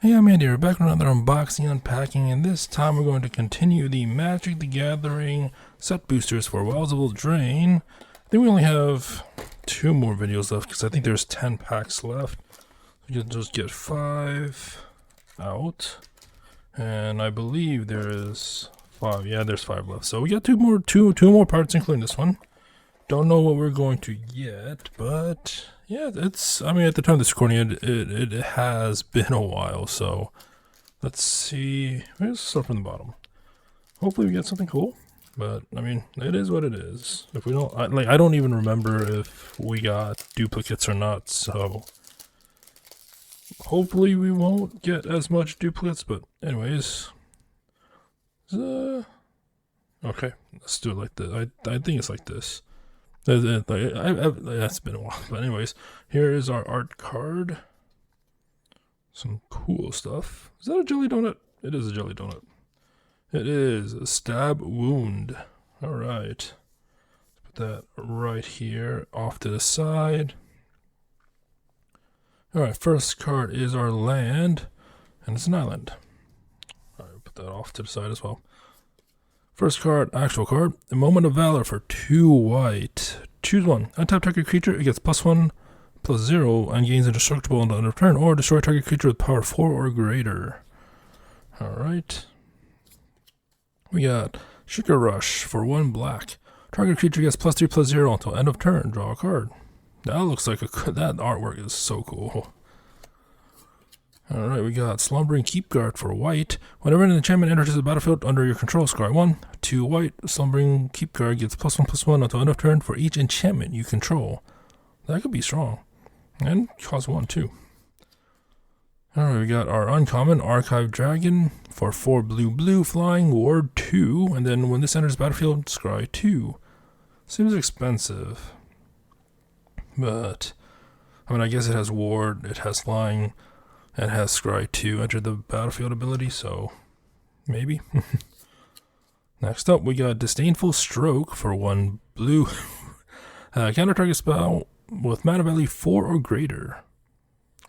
Hey, I'm Andy. We're back with another unboxing, unpacking, and this time we're going to continue the Magic the Gathering set boosters for Wells of Eldraine. I think we only have 2 more videos left because I think there's 10 packs left. We can just get 5 out, and I believe there is 5. Yeah, there's 5 left. So we got two more parts, including this one. Don't know what we're going to get, but yeah, I mean, at the time of this recording, it has been a while, so let's see. Let's start from the bottom. Hopefully we get something cool, but I mean, it is what it is. If we don't, I don't even remember if we got duplicates or not, so hopefully we won't get as much duplicates, but anyways. Okay, let's do it like this. I think it's like this. That's been a while, but anyways, here is our art card. Some cool stuff. Is that a jelly donut? It is a jelly donut. It is a stab wound. All right, put that right here off to the side. All right, first card is our land, and it's an island. All right, put that off to the side as well. First card, actual card, a Moment of Valor for 2 white. Choose one. Untap target creature, it gets +1/+0 and gains indestructible on the end of turn, or destroy target creature with power 4 or greater. Alright. We got Sugar Rush for 1 black. Target creature gets +3/+0 until end of turn. Draw a card. That looks like that artwork is so cool. Alright, we got Slumbering Keepguard for white. Whenever an enchantment enters the battlefield under your control, scry 1. 2 white. Slumbering Keepguard gets +1/+1 until end of turn for each enchantment you control. That could be strong. And cost 1 too. Alright, we got our uncommon Archive Dragon for 4 blue flying, ward 2. And then when this enters the battlefield, scry 2. Seems expensive. But, I mean, I guess it has ward, it has flying. It has scry 2 enter the battlefield ability, so maybe. Next up, we got Disdainful Stroke for 1 blue. Counter target spell with mana value 4 or greater.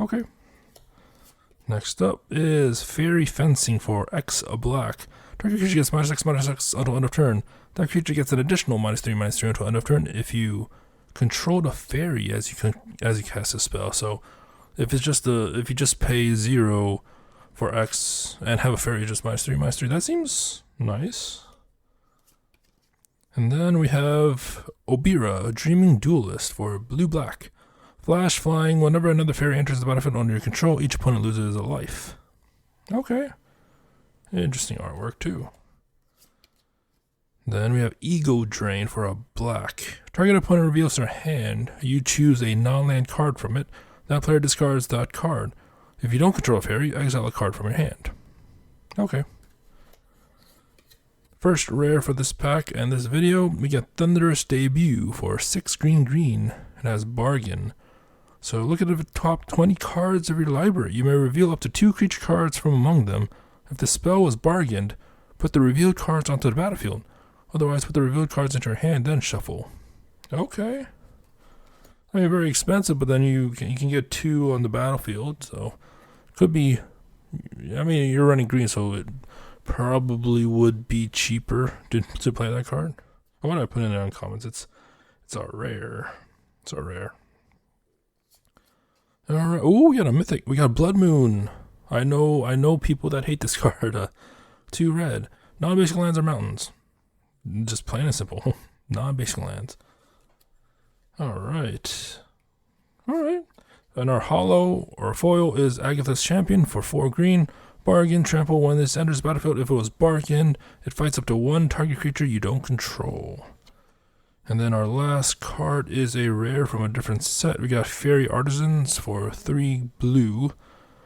Okay. Next up is Fairy Fencing for X a black. Target creature gets -X/-X until end of turn. That creature gets an additional -3/-3 until end of turn if you control the fairy as you cast a spell. So if you just pay 0 for X and have a fairy just -3/-3, that seems nice. And then we have Obira, a Dreaming Duelist for blue-black. Flash flying, whenever another fairy enters the battlefield under your control, each opponent loses a life. Okay. Interesting artwork too. Then we have Ego Drain for a black. Target opponent reveals their hand. You choose a non-land card from it. That player discards that card. If you don't control a fairy, exile a card from your hand. Okay. First rare for this pack and this video, we get Thunderous Debut for 6 green. It has Bargain. So look at the top 20 cards of your library. You may reveal up to 2 creature cards from among them. If the spell was bargained, put the revealed cards onto the battlefield. Otherwise, put the revealed cards into your hand, then shuffle. Okay. I mean, very expensive, but then you can get 2 on the battlefield, so could be. I mean, you're running green, so it probably would be cheaper to play that card. Why don't I put in there on commons? It's our rare. It's our rare. All right. Oh, we got a mythic. We got Blood Moon. I know people that hate this card. 2 red. Non-basic lands or mountains. Just plain and simple. Non-basic lands. Alright. And our hollow or foil is Agatha's Champion for 4 green. Bargain, trample. When this enters the battlefield, if it was bargained, it fights up to 1 target creature you don't control. And then our last card is a rare from a different set. We got Fairy Artisans for 3 blue.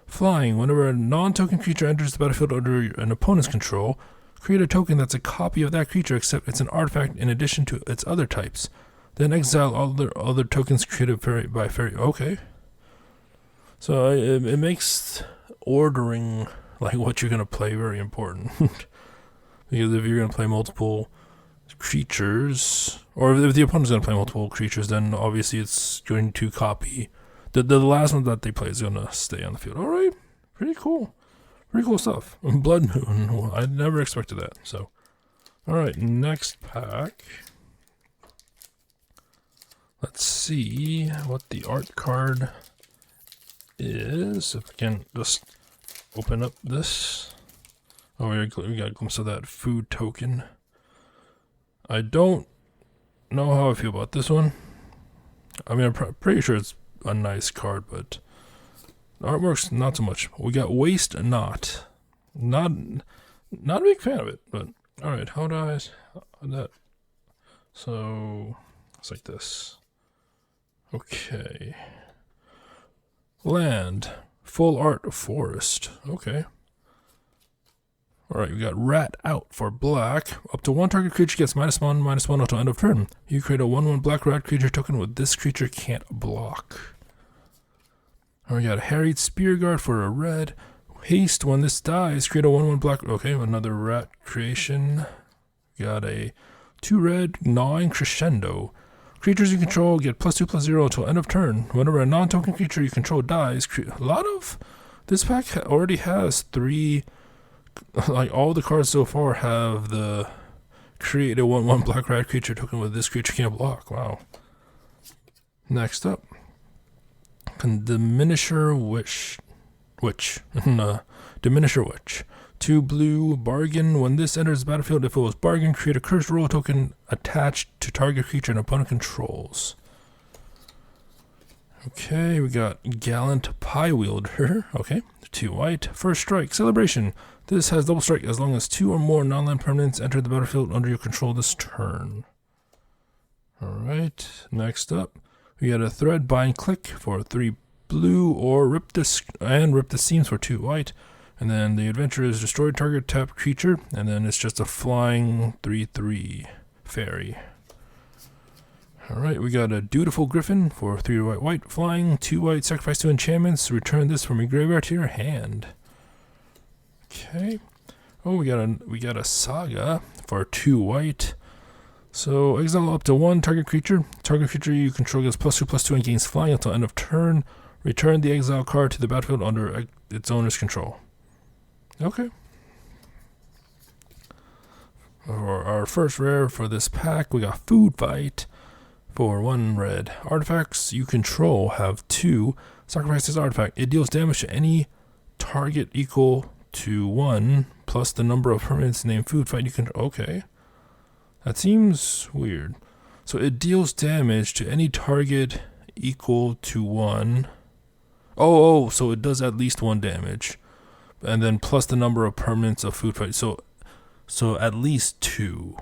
Flying. Whenever a non-token creature enters the battlefield under an opponent's control, create a token that's a copy of that creature except it's an artifact in addition to its other types. Then exile all the other tokens created by fairy. Okay. So it makes ordering like what you're going to play very important. Because if you're going to play multiple creatures, or if the opponent's going to play multiple creatures, then obviously it's going to copy. The last one that they play is going to stay on the field. Alright. Pretty cool. Pretty cool stuff. Blood Moon. Well, I never expected that. So, alright, next pack. Let's see what the art card is. If I can just open up this. Oh, we got a glimpse of that food token. I don't know how I feel about this one. I mean, I'm pretty sure it's a nice card, but the artwork's not so much. We got Waste Not. Not a big fan of it, but alright, how do I that? So it's like this. Okay. Land. Full art forest. Okay. Alright, we got Rat Out for black. Up to one target creature gets -1/-1 until end of turn. You create a 1/1 black rat creature token with this creature can't block. Alright, we got Harried Spear Guard for a red. Haste, when this dies, create a 1/1 black. Okay, another rat creation. We got a 2 red Gnawing Crescendo. Creatures you control get +2/+0 until end of turn. Whenever a non-token creature you control dies, a lot of this pack already has 3. Like all the cards so far have the create a 1/1 black rat creature token with this creature can't block. Wow. Next up, Diminisher Witch. Diminisher Witch. 2 blue bargain. When this enters the battlefield, if it was bargain, create a cursed roll token attached to target creature and opponent controls. Okay, we got Gallant Pie Wielder. Okay, 2 white. First strike, celebration. This has double strike as long as 2 or more non-land permanents enter the battlefield under your control this turn. Alright, next up, we got a Threadbind Click for 3 blue, or Rip the Seams for 2 white. And then the adventure is destroy target tap creature, and then it's just a flying 3/3 fairy. Alright, we got a Dutiful Griffin for 3 white, flying, 2 white, sacrifice 2 enchantments, return this from your graveyard to your hand. Okay. Oh, we got a Saga for 2 white. So exile up to 1 target creature. Target creature you control gets +2/+2 and gains flying until end of turn. Return the exile card to the battlefield under its owner's control. Okay. For our first rare for this pack, we got Food Fight for 1 red. Artifacts you control have 2. Sacrifice this artifact. It deals damage to any target equal to 1 plus the number of permanents named Food Fight you control. Okay. That seems weird. So it deals damage to any target equal to 1. Oh, so it does at least 1 damage. And then plus the number of permanents of Food Fight. So at least 2.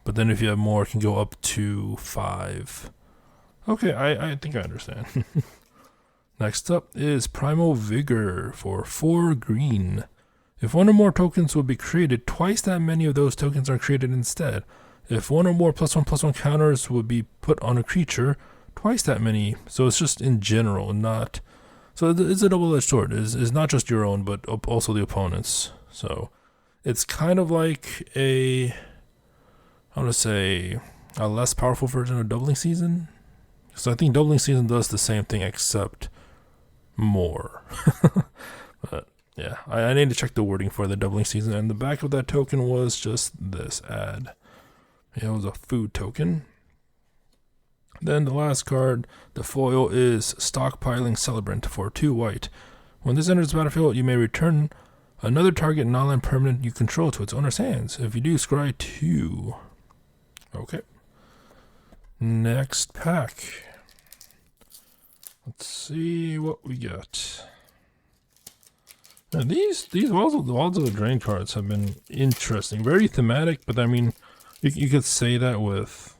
But then if you have more, it can go up to 5. Okay, I think I understand. Next up is Primal Vigor for 4 green. If 1 or more tokens would be created, twice that many of those tokens are created instead. If 1 or more +1/+1 counters would be put on a creature, twice that many. So it's just in general, not... So it's a double-edged sword. It's not just your own, but also the opponent's. So it's kind of like a... I want to say a less powerful version of Doubling Season. So I think Doubling Season does the same thing except more. But yeah, I need to check the wording for the Doubling Season. And the back of that token was just this ad. It was a food token. Then the last card, the foil, is Stockpiling Celebrant for 2 white. When this enters the battlefield, you may return another target non-land permanent you control to its owner's hands. If you do, scry 2. Okay. Next pack. Let's see what we got. Now these Wilds of the Eldraine cards have been interesting. Very thematic, but I mean, you could say that with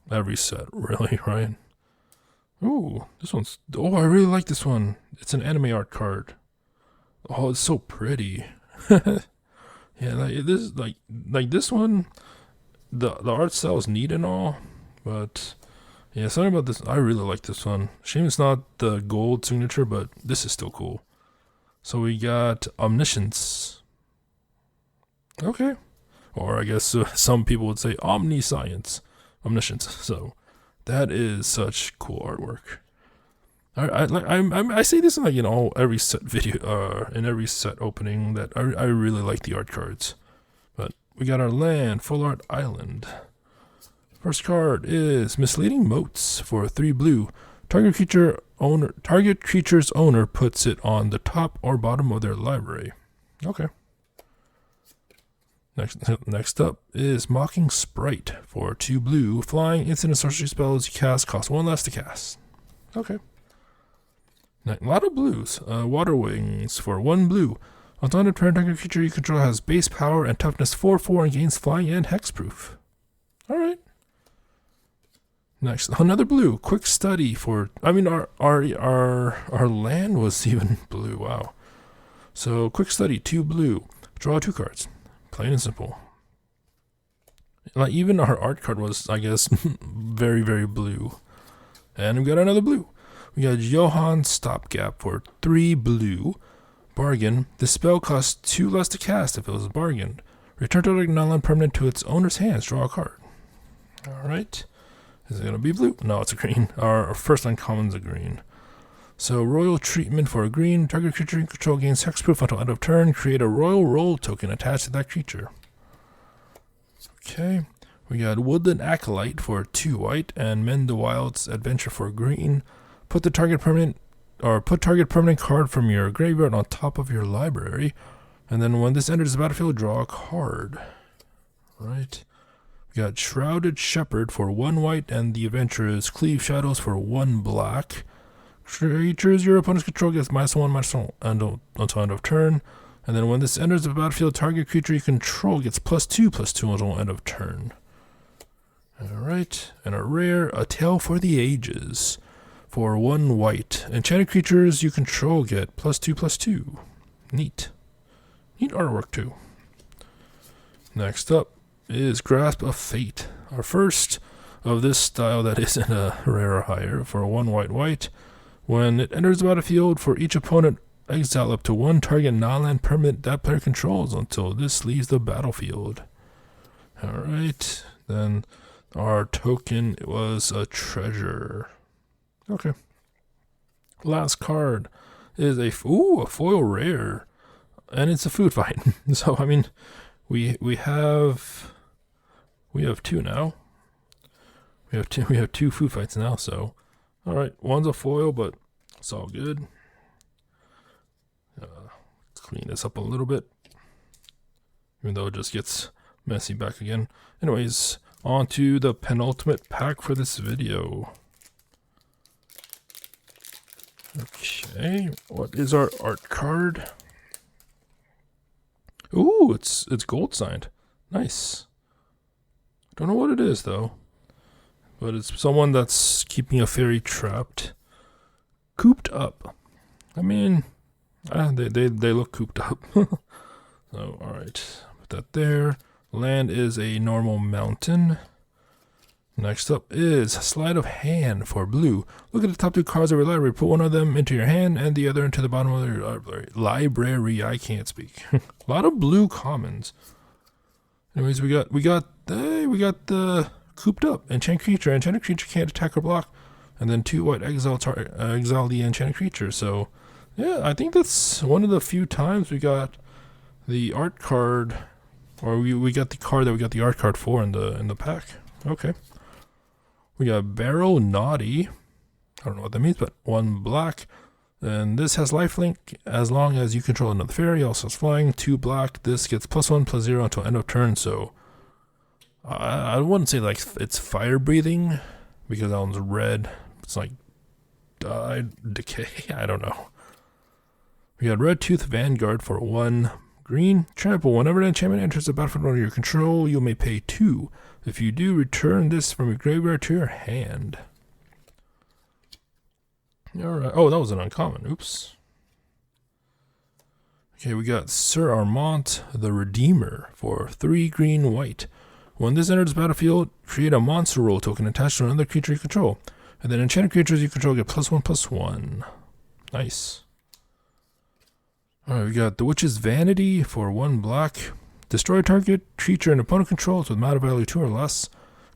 every set, really, right? Ooh, this one's... Oh, I really like this one. It's an anime art card. Oh, it's so pretty. Yeah, like this one, the art style is neat and all, but yeah, something about this, I really like this one. Shame it's not the gold signature, but this is still cool. So we got Omniscience. Okay. Or I guess some people would say Omniscience. Omniscience. So that is such cool artwork. I say this in like every set video in every set opening that I really like the art cards. But we got our land, full art island. First card is Misleading Motes for 3 blue. Target creature's owner puts it on the top or bottom of their library. Okay. Next up is Mocking Sprite for 2 blue. Flying instant and sorcery spells you cast cost 1 less to cast. Okay. A lot of blues. Water Wings for 1 blue. On the end of turn, target creature you control has base power and toughness 4/4 and gains flying and hexproof. Alright. Next, another blue. Quick Study for. I mean, our land was even blue. Wow. So, Quick Study, 2 blue. Draw 2 cards. Plain and simple. Like, even our art card was, I guess, very, very blue. And we got another blue. We got Johann Stopgap for 3 blue. Bargain. This spell costs 2 less to cast if it was bargained. Return to non-land permanent to its owner's hands. Draw a card. Alright. Is it going to be blue? No, it's a green. Our first uncommon's a green. So, Royal Treatment for a green. Target creature you control gains hexproof until end of turn. Create a Royal Roll token attached to that creature. Okay. We got Woodland Acolyte for 2 white. And Mend the Wild's Adventure for green. Put target permanent card from your graveyard on top of your library. And then when this enters the battlefield, draw a card. Right. We got Shrouded Shepherd for 1 white, and the Adventurer's Cleave Shadows for 1 black. Creatures your opponent's control gets -1/-1 until end of turn. And then when this enters the battlefield, target creature you control gets +2/+2 until end of turn. Alright, and a rare, A Tale for the Ages for 1 white. Enchanted creatures you control get +2/+2. Neat. Neat artwork too. Next up is Grasp of Fate. Our first of this style that isn't a rare or higher for 1 white. When it enters the battlefield, for each opponent, exile up to 1 target non-land permanent that player controls until this leaves the battlefield. Alright, then our token was a treasure. Okay. Last card is a foil rare, and it's a food fight. So I mean, we have 2 now. We have 2 food fights now. So, all right, one's a foil, but it's all good. Let's clean this up a little bit, even though it just gets messy back again. Anyways, on to the penultimate pack for this video. Okay, what is our art card? Ooh, it's gold signed. Nice. Don't know what it is though, but it's someone that's keeping a fairy trapped, cooped up. I mean, they look cooped up. So all right, put that there. Land is a normal mountain. Next up is Sleight of Hand for blue. Look at the top 2 cards of your library. Put one of them into your hand and the other into the bottom of your library. I can't speak. A lot of blue commons. Anyways, we got the cooped up enchanted creature. Enchanted creature can't attack or block. And then 2 white exile the enchanted creature. So yeah, I think that's one of the few times we got the art card, or we got the card that we got the art card for in the pack. Okay. We got Barrow Naughty. I don't know what that means, but 1 black. And this has lifelink as long as you control another fairy. Also has flying. 2 black. This gets +1/+0 until end of turn. So I wouldn't say like it's fire breathing, because that one's red. It's like decay. I don't know. We got Red Tooth Vanguard for 1 green. Trample. Whenever an enchantment enters the battlefield under your control, you may pay 2. If you do, return this from your graveyard to your hand. Alright. Oh, that was an uncommon. Oops. Okay, we got Sir Armont the Redeemer for 3 green white. When this enters the battlefield, create a monster roll token attached to another creature you control. And then enchanted creatures you control get +1/+1. Nice. Alright, we got the Witch's Vanity for 1 black. Destroy target creature and opponent controls with mana value 2 or less.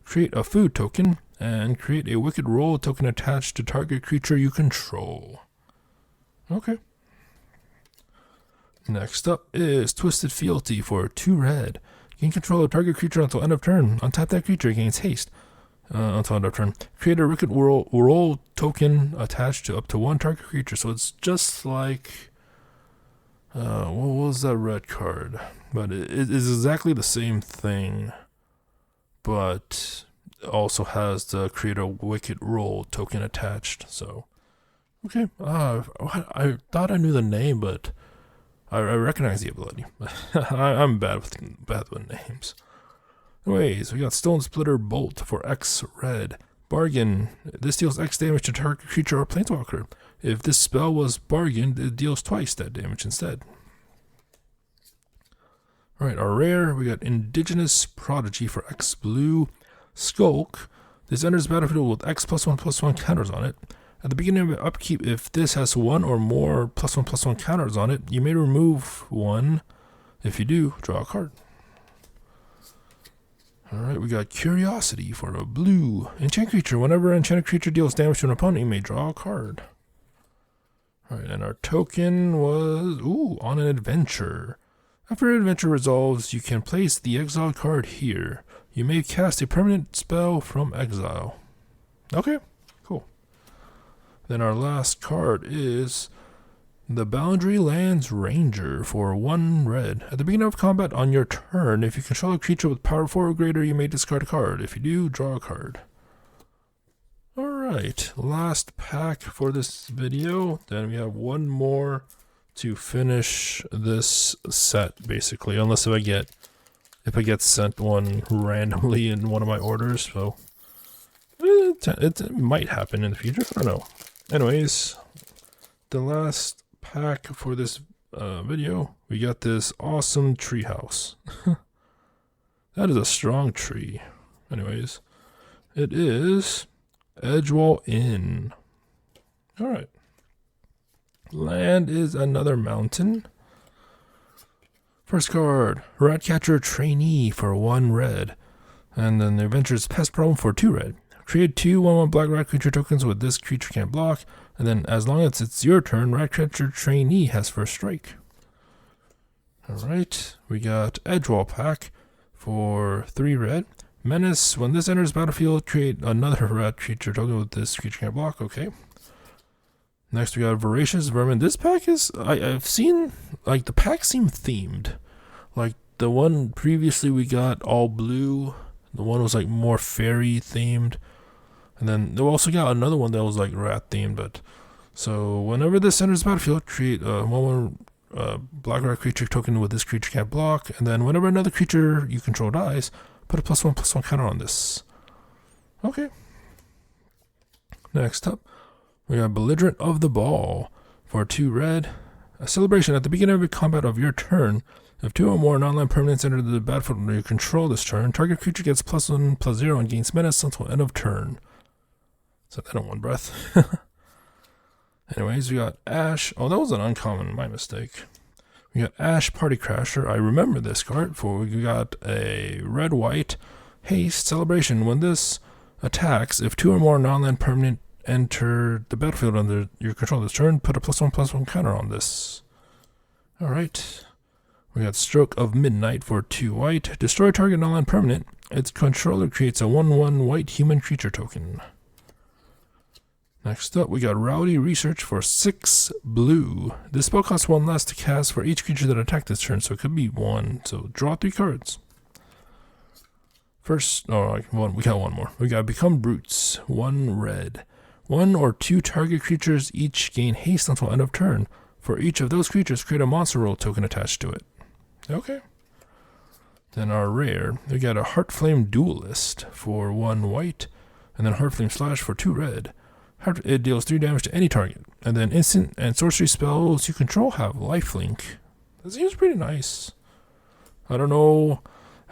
Create a food token. and create a Wicked Roll token attached to target creature you control. Okay. Next up is Twisted Fealty for 2 red. Gain control of target creature until end of turn. Untap that creature, gains haste until end of turn. Create a Wicked Roll token attached to up to 1 target creature. So it's just like, what was that red card? But it is exactly the same thing, but also has the create a Wicked Roll token attached. So, okay. I thought I knew the name, but I recognize the ability. I'm bad with names. Anyways, we got Stone Splitter Bolt for X red. Bargain. This deals X damage to target creature or planeswalker. If this spell was bargained, it deals twice that damage instead. Alright, our rare, we got Indigenous Prodigy for X blue. Skulk. This enters the battlefield with X +1/+1 counters on it. At the beginning of upkeep, if this has 1 or more +1/+1 counters on it, you may remove 1. If you do, draw a card. Alright, we got Curiosity for a blue. Enchant creature. Whenever an enchanted creature deals damage to an opponent, you may draw a card. Alright, and our token was, on an adventure. After an adventure resolves, you can place the exiled card here. You may cast a permanent spell from exile. Okay, cool. Then our last card is the Boundary Lands Ranger for 1 red. At the beginning of combat on your turn, if you control a creature with power 4 or greater, you may discard a card. If you do, draw a card. Alright, last pack for this video. Then we have one more to finish this set, basically. Unless if I get sent one randomly in one of my orders. So it might happen in the future. I don't know. Anyways, the last pack for this video, we got this awesome treehouse. That is a strong tree. Anyways, it is Edgewall Inn. Alright. Land is another mountain. First card, Ratcatcher Trainee for 1 red. And then the Adventure's Pest Problem for 2 red. Create 2 1/1 black rat creature tokens with this creature can't block. And then as long as it's your turn, Ratcatcher Trainee has first strike. Alright, we got Edgewall pack for 3 red. Menace, when this enters battlefield, create another rat creature token with this creature can't block. Okay. Next we got Voracious Vermin. This pack is, I've seen, like, the packs seem themed. Like, the one previously we got all blue. The one was, like, more fairy themed. And then they also got another one that was, like, rat themed. But so whenever this enters the battlefield, create a 1/1 black rat creature token with this creature can't block. And then whenever another creature you control dies, put a +1/+1 counter on this. Okay. Next up, we got Belligerent of the Ball for 2 red. A celebration. At the beginning of a combat of your turn, if 2 or more non-land permanents enter the battlefield under your control this turn, target creature gets +1/+0 and gains menace until end of turn. Said that in one breath. Anyways, we got Ash. Oh, that was an uncommon, my mistake. We got Ash Party Crasher. I remember this card. We got a red-white haste celebration. When this attacks, if 2 or more non-land permanent enter the battlefield under your control this turn, put a +1/+1 counter on this. Alright. We got Stroke of Midnight for 2 white. Destroy target non-land permanent. Its controller creates a 1/1 white human creature token. Next up, we got Rowdy Research for 6 blue. This spell costs 1 less to cast for each creature that attacked this turn, so it could be 1. So draw 3 cards. First, we got one more. We got Become Brutes, 1 red. 1 or 2 target creatures each gain haste until end of turn. For each of those creatures, create a monster roll token attached to it. Okay. Then our rare, we got a Heartflame Duelist for 1 white, and then Heartflame Slash for 2 red. It deals 3 damage to any target. And then instant and sorcery spells you control have lifelink. That seems pretty nice. I don't know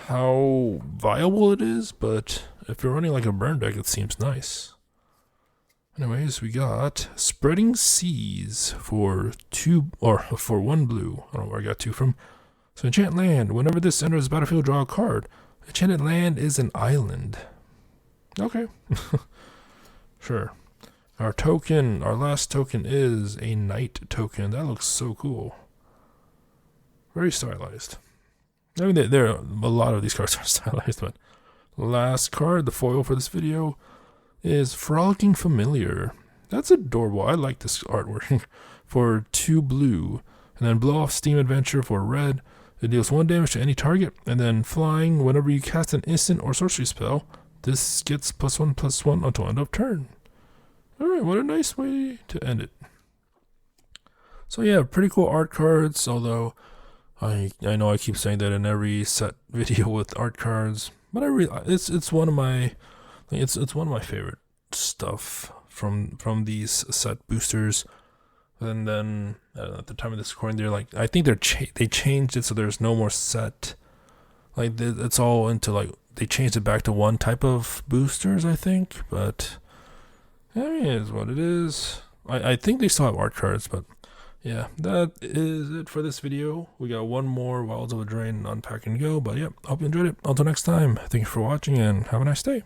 how viable it is, but if you're running like a burn deck, it seems nice. Anyways, we got Spreading Seas for 1 blue. I don't know where I got 2 from. So enchant land. Whenever this enters the battlefield, draw a card. Enchanted land is an island. Okay. Sure. Our last token is a knight token. That looks so cool. Very stylized. I mean, there are a lot of these cards are stylized, but last card, the foil for this video, is Frolicking Familiar. That's adorable. I like this artwork. For 2 blue, and then blow off Steam Adventure for red. It deals 1 damage to any target, and then flying, whenever you cast an instant or sorcery spell, this gets +1/+1 until end of turn. Alright, what a nice way to end it. So yeah, pretty cool art cards, although I know I keep saying that in every set video with art cards, but it's one of my favorite stuff from these set boosters. And then at the time of this recording, they're like, I think they changed it so there's no more set. Like it's all into like they changed it back to one type of boosters, I think. But yeah, it is what it is. I think they still have art cards, but yeah, that is it for this video. We got one more Wilds of Eldraine unpack and go. But yeah, hope you enjoyed it. Until next time, thank you for watching and have a nice day.